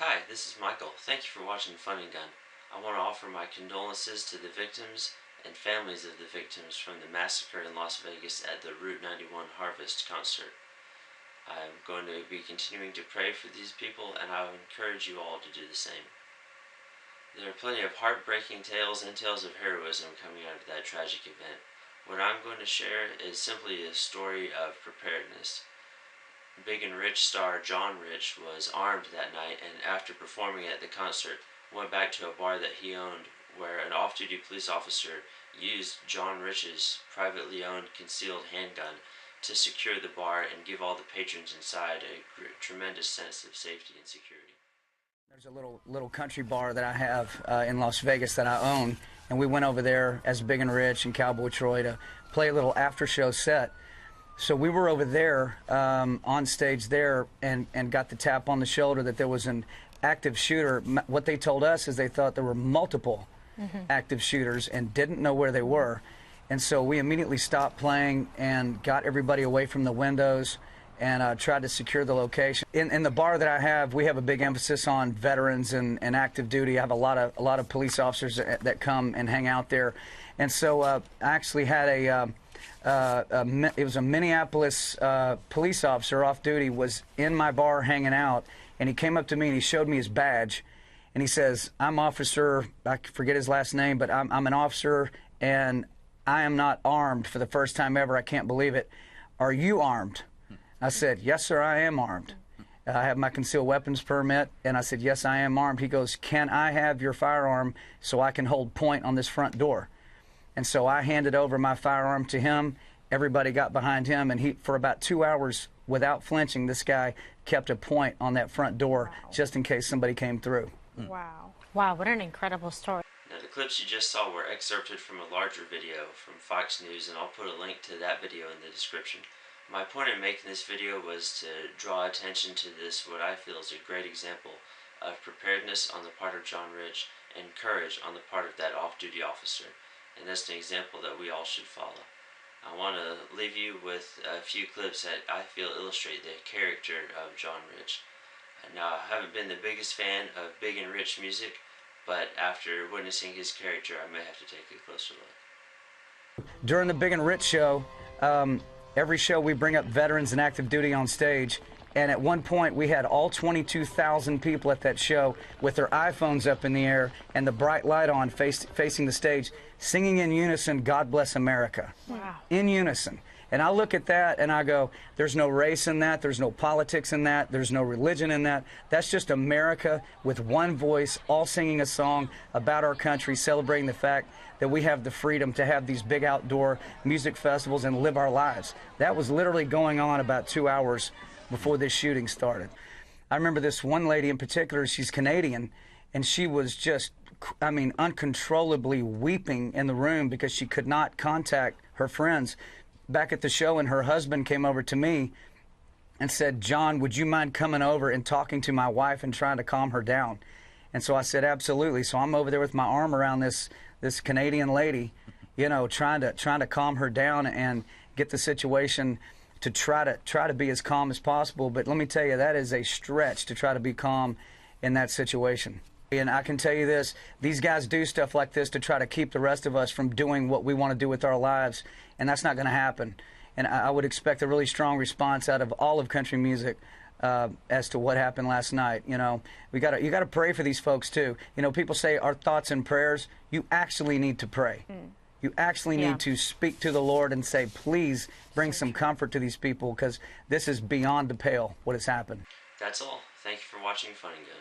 Hi, this is Michael. Thank you for watching Fun and Gun. I want to offer my condolences to the victims and families of the victims from the massacre in Las Vegas at the Route 91 Harvest concert. I'm going to be continuing to pray for these people, and I would encourage you all to do the same. There are plenty of heartbreaking tales and tales of heroism coming out of that tragic event. What I'm going to share is simply a story of preparedness. Big and Rich star John Rich was armed that night, and after performing at the concert, went back to a bar that he owned where an off-duty police officer used John Rich's privately owned concealed handgun to secure the bar and give all the patrons inside a tremendous sense of safety and security. There's a little country bar that I have in Las Vegas that I own, and we went over there as Big and Rich and Cowboy Troy to play a little after-show set. So we were over there on stage there and got the tap on the shoulder that there was an active shooter. What they told us is they thought there were multiple active shooters and didn't know where they were. And so we immediately stopped playing and got everybody away from the windows and tried to secure the location. In the bar that I have, we have a big emphasis on veterans and active duty. I have a lot of police officers that come and hang out there. And so I actually had it was a Minneapolis police officer off duty was in my bar hanging out, and he came up to me and he showed me his badge, and he says, "I'm officer," I forget his last name, but I'm an officer and I am not armed for the first time ever. I can't believe it. Are you armed? I said, "Yes, sir, I am armed. I have my concealed weapons permit." And I said, "Yes, I am armed." He goes, "Can I have your firearm so I can hold point on this front door?" And so I handed over my firearm to him. Everybody got behind him, and for about 2 hours, without flinching, this guy kept a point on that front door just in case somebody came through. Wow. Wow, what an incredible story. Now, the clips you just saw were excerpted from a larger video from Fox News, and I'll put a link to that video in the description. My point in making this video was to draw attention to this, what I feel is a great example of preparedness on the part of John Rich and courage on the part of that off-duty officer. And that's an example that we all should follow. I want to leave you with a few clips that I feel illustrate the character of John Rich. Now, I haven't been the biggest fan of Big and Rich music, but after witnessing his character, I may have to take a closer look. During the Big and Rich show, every show we bring up veterans and active duty on stage, and at one point we had all 22,000 people at that show with their iPhones up in the air and the bright light on facing the stage, singing in unison, "God Bless America." Wow. In unison. And I look at that and I go, there's no race in that, there's no politics in that, there's no religion in that. That's just America with one voice, all singing a song about our country, celebrating the fact that we have the freedom to have these big outdoor music festivals and live our lives. That was literally going on about 2 hours before this shooting started. I remember this one lady in particular, she's Canadian, and she was just, I mean, uncontrollably weeping in the room because she could not contact her friends back at the show, and her husband came over to me and said, "John, would you mind coming over and talking to my wife and trying to calm her down?" And so I said, "Absolutely." So I'm over there with my arm around this Canadian lady, you know, trying to calm her down and get the situation to try to be as calm as possible. But let me tell you, that is a stretch to try to be calm in that situation. And I can tell you this, these guys do stuff like this to try to keep the rest of us from doing what we want to do with our lives, and that's not going to happen. And I would expect a really strong response out of all of country music as to what happened last night. You know, you got to pray for these folks too. You know, people say our thoughts and prayers. You actually need to pray. You actually need to speak to the Lord and say, "Please bring some comfort to these people, because this is beyond the pale what has happened." That's all. Thank you for watching Fun and Gun.